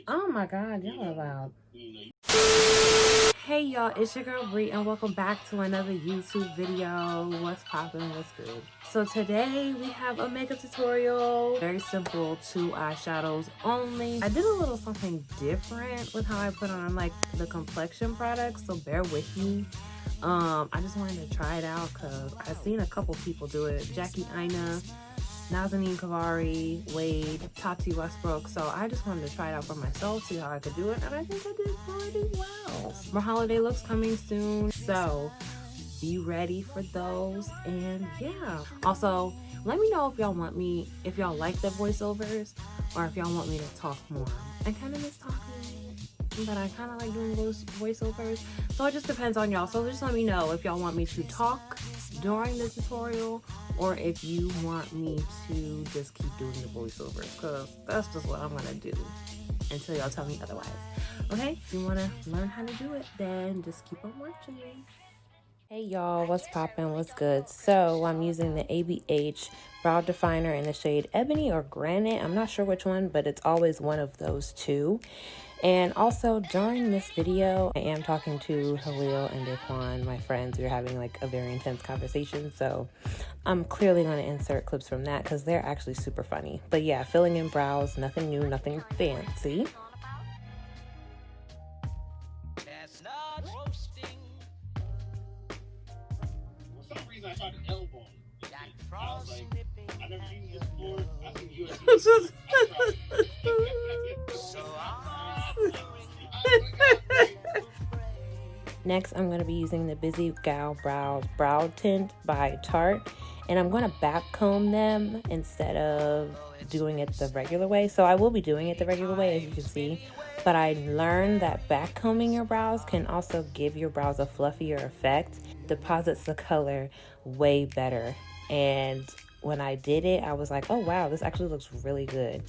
Oh my God, y'all are loud. Hey y'all, it's your girl Bree and welcome back to another YouTube video. What's poppin', what's good? So today we have a makeup tutorial. Very simple, 2 eyeshadows only. I did a little something different with how I put on like the complexion products, so bear with me. I just wanted to try it out because I've seen a couple people do it. Jackie Aina, Nazanin Kavari, Wade, Tati Westbrook. So I just wanted to try it out for myself, see how I could do it, and I think I did pretty well. More holiday looks coming soon, so be ready for those. And yeah, also let me know if y'all want me, if y'all like the voiceovers, or if y'all want me to talk more. I kind of miss talking, but I kind of like doing those voiceovers, so it just depends on y'all. So just let me know if y'all want me to talk during the tutorial or if you want me to just keep doing the voiceovers, because that's just what I'm gonna do until y'all tell me otherwise. Okay, if you want to learn how to do it, then just keep on watching me. Hey y'all, what's poppin', what's good? So I'm using the ABH brow definer in the shade Ebony or Granite. I'm not sure which one, but it's always one of those two. And also during this video, I am talking to Halil and Daquan, my friends. We're having like a very intense conversation, so I'm clearly going to insert clips from that because they're actually super funny. But yeah, filling in brows, nothing new, nothing fancy. For some reason, I tried to elbow him. I was like, I never used this before. I think you Next, I'm going to be using the Busy Gal Brow Tint by Tarte. And I'm going to back comb them instead of doing it the regular way. So I will be doing it the regular way, as you can see. But I learned that back combing your brows can also give your brows a fluffier effect. Deposits the color way better. And when I did it, I was like, oh wow, this actually looks really good.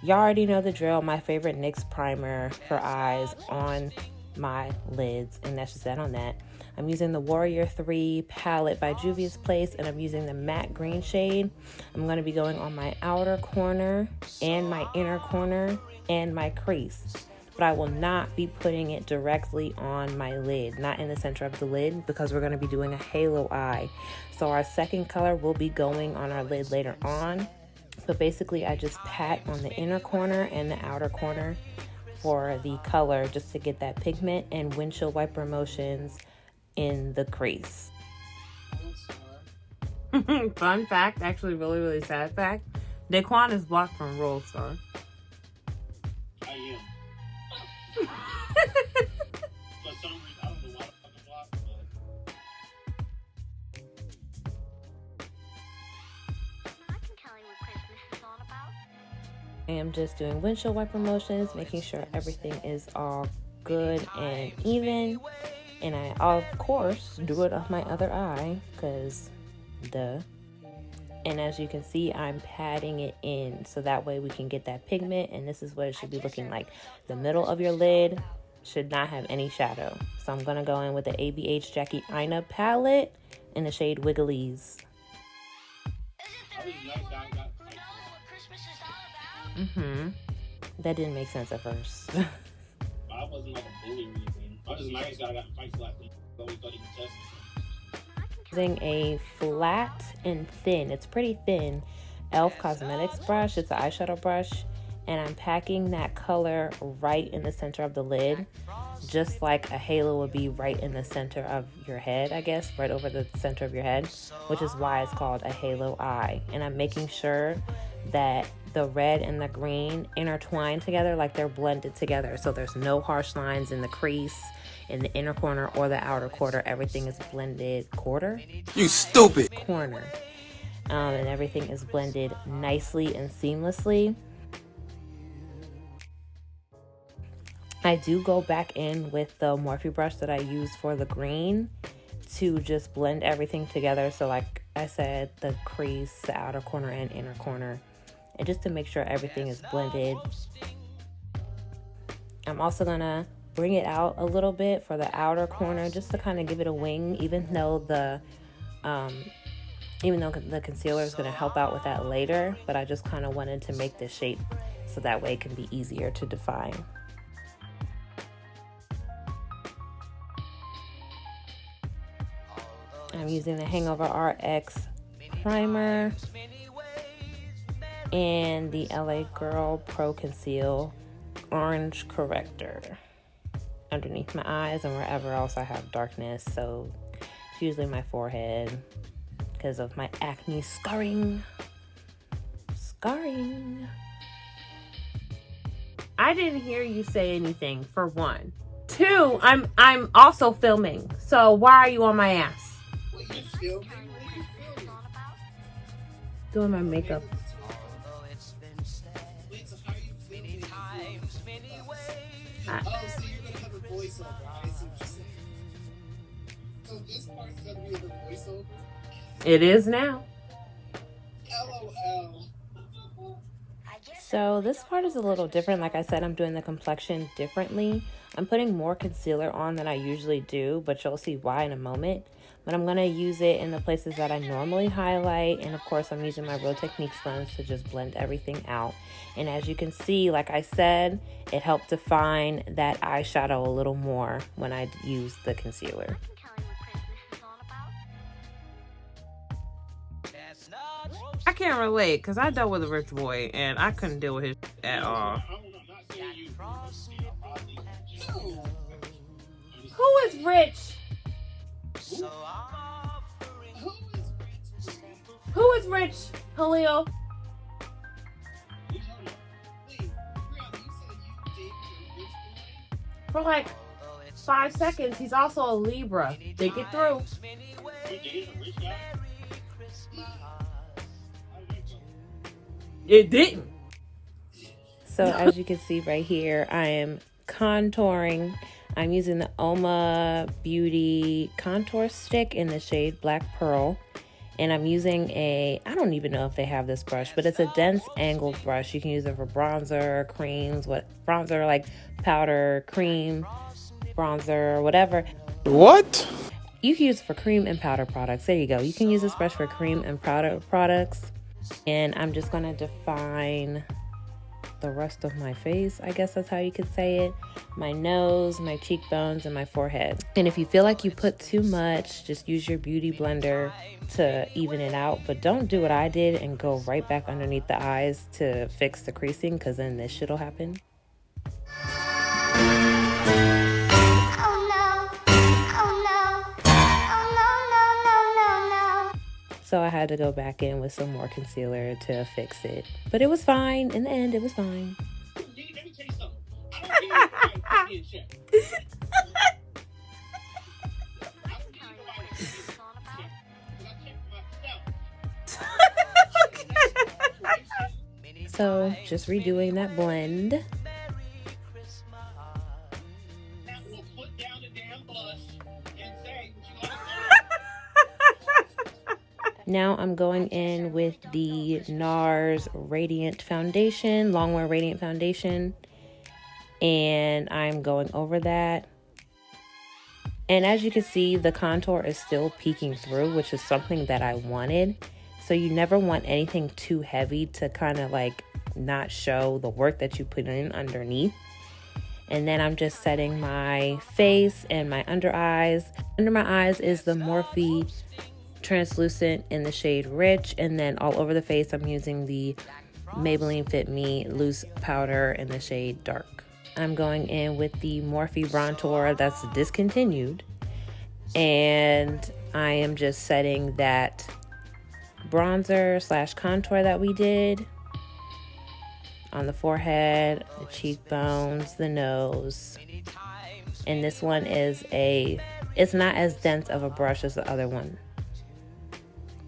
Y'all already know the drill. My favorite NYX primer for eyes on my lids, and that's just that on that. I'm using the Warrior 3 palette by Juvia's Place, and I'm using the matte green shade. I'm going to be going on my outer corner and my inner corner and my crease. But I will not be putting it directly on my lid, not in the center of the lid, because we're going to be doing a halo eye. So our second color will be going on our lid later on. But basically, I just pat on the inner corner and the outer corner for the color just to get that pigment, and windshield wiper motions in the crease. Fun fact, actually really sad fact, Daquan is blocked from Roll Star. I am. For some reason, I don't know why the fuck I'm blocked, but I can tell you what Christmas is all about. I am just doing windshield wiper motions, making sure everything is all good and even. And I, of course, do it off my other eye, because duh. And as you can see, I'm patting it in, so that way we can get that pigment, and this is what it should be looking like. The middle of your lid should not have any shadow. So I'm going to go in with the ABH Jackie Aina palette in the shade Wigglies. That didn't make sense at first. I wasn't like a bully or anything. I was just nice guy. I got fights left. I always thought he could test me. Using a flat and thin, it's pretty thin, e.l.f. Cosmetics brush. It's an eyeshadow brush, and I'm packing that color right in the center of the lid, just like a halo would be right in the center of your head, I guess, right over the center of your head, which is why it's called a halo eye. And I'm making sure that the red and the green intertwine together, like they're blended together, so there's no harsh lines in the crease, in the inner corner or the outer corner. Everything is blended You stupid corner, and everything is blended nicely and seamlessly. I do go back in with the Morphe brush that I used for the green to just blend everything together. So like I said, the crease, the outer corner and inner corner, and just to make sure everything is blended. I'm also gonna bring it out a little bit for the outer corner, just to kind of give it a wing, even though the even though the concealer is going to help out with that later, but I just kind of wanted to make this shape so that way it can be easier to define. I'm using the Hangover RX primer and the LA Girl Pro Conceal Orange Corrector underneath my eyes and wherever else I have darkness. So it's usually my forehead because of my acne scarring. I didn't hear you say anything, for one. Two, I'm also filming. So why are you on my ass? What you filming? Doing my makeup. Wait, so how are you filming? I- Oh, so you're gonna have a voiceover. I see what you're saying. So this part's gonna be the voiceover? It is now. LOL. So this part is a little different. Like I said, I'm doing the complexion differently. I'm putting more concealer on than I usually do, but you'll see why in a moment. But I'm going to use it in the places that I normally highlight. And of course, I'm using my Real Techniques sponge to just blend everything out. And as you can see, like I said, it helped define that eyeshadow a little more when I use the concealer. I can't relate because I dealt with a rich boy and I couldn't deal with his at all. Who is rich? Who is rich, Halil? For like 5 seconds. He's also a Libra. Think it through. It didn't. So as you can see right here, I am contouring. I'm using the Oma Beauty contour stick in the shade Black Pearl. And I'm using I don't even know if they have this brush, but it's a dense angled brush. You can use it for bronzer, creams, bronzer, like powder, cream, bronzer, whatever. What? You can use it for cream and powder products. There you go. You can use this brush for cream and powder products. And I'm just going to define the rest of my face, I guess that's how you could say it. My nose, my cheekbones, and my forehead. And if you feel like you put too much, just use your beauty blender to even it out. But don't do what I did and go right back underneath the eyes to fix the creasing, because then this shit'll happen. So I had to go back in with some more concealer to fix it. But it was fine. In the end, it was fine. Let me tell you something. I don't care So just redoing that blend. Now I'm going in with the NARS Radiant Foundation, Longwear Radiant Foundation, and I'm going over that. And as you can see, the contour is still peeking through, which is something that I wanted. So you never want anything too heavy to kind of like not show the work that you put in underneath. And then I'm just setting my face and my under eyes. Under my eyes is the Morphe Translucent in the shade Rich, and then all over the face I'm using the Maybelline Fit Me loose powder in the shade Dark. I'm going in with the Morphe Bronzer that's discontinued, and I am just setting that bronzer slash contour that we did on the forehead, the cheekbones, the nose. And this one is it's not as dense of a brush as the other one.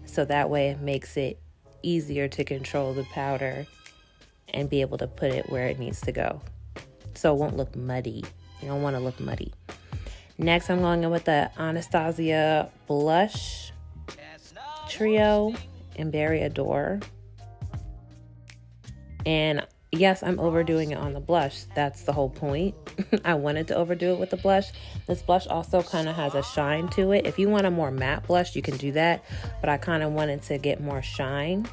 So that way it makes it easier to control the powder and be able to put it where it needs to go. So it won't look muddy. You don't want to look muddy. Next, I'm going in with the Anastasia Blush Trio in Berry Adore. And Yes, I'm overdoing it on the blush. That's the whole point. I wanted to overdo it with the blush. This blush also kind of has a shine to it. If you want a more matte blush, you can do that. But I kind of wanted to get more shine.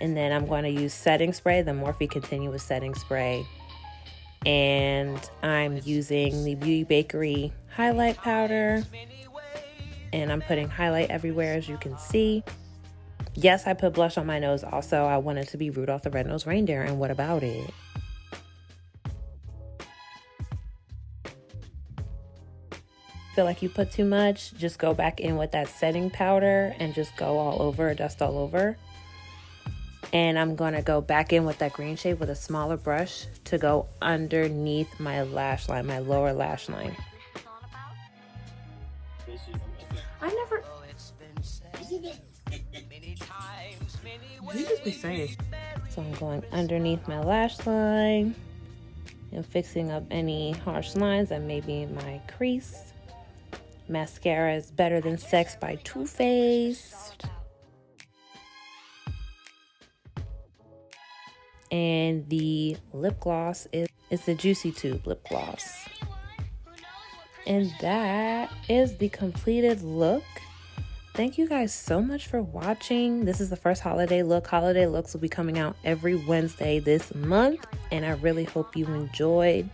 And then I'm going to use setting spray, the Morphe Continuous Setting Spray. And I'm using the Beauty Bakery highlight powder. And I'm putting highlight everywhere, as you can see. Yes, I put blush on my nose also. I wanted to be Rudolph the Red-Nosed Reindeer, and what about it? Feel like you put too much, just go back in with that setting powder and just go all over, dust all over. And I'm going to go back in with that green shade with a smaller brush to go underneath my lash line, my lower lash line. I never... You just be saying. So I'm going underneath my lash line and fixing up any harsh lines that may be in my crease. Mascara is Better Than Sex by Too Faced. And the lip gloss is the Juicy Tube lip gloss. And that is the completed look. Thank you guys so much for watching. This is the first holiday look. Holiday looks will be coming out every Wednesday this month, and I really hope you enjoyed.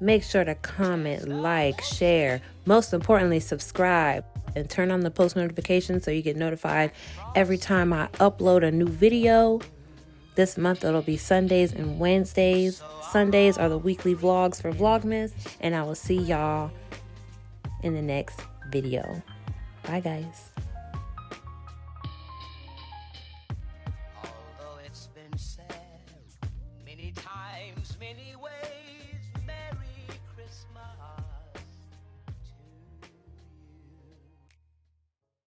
Make sure to comment, like, share, most importantly, subscribe, and turn on the post notifications so you get notified every time I upload a new video. This month it'll be Sundays and Wednesdays. Sundays are the weekly vlogs for Vlogmas, and I will see y'all in the next video. Bye, guys. Although it's been said many times, many ways.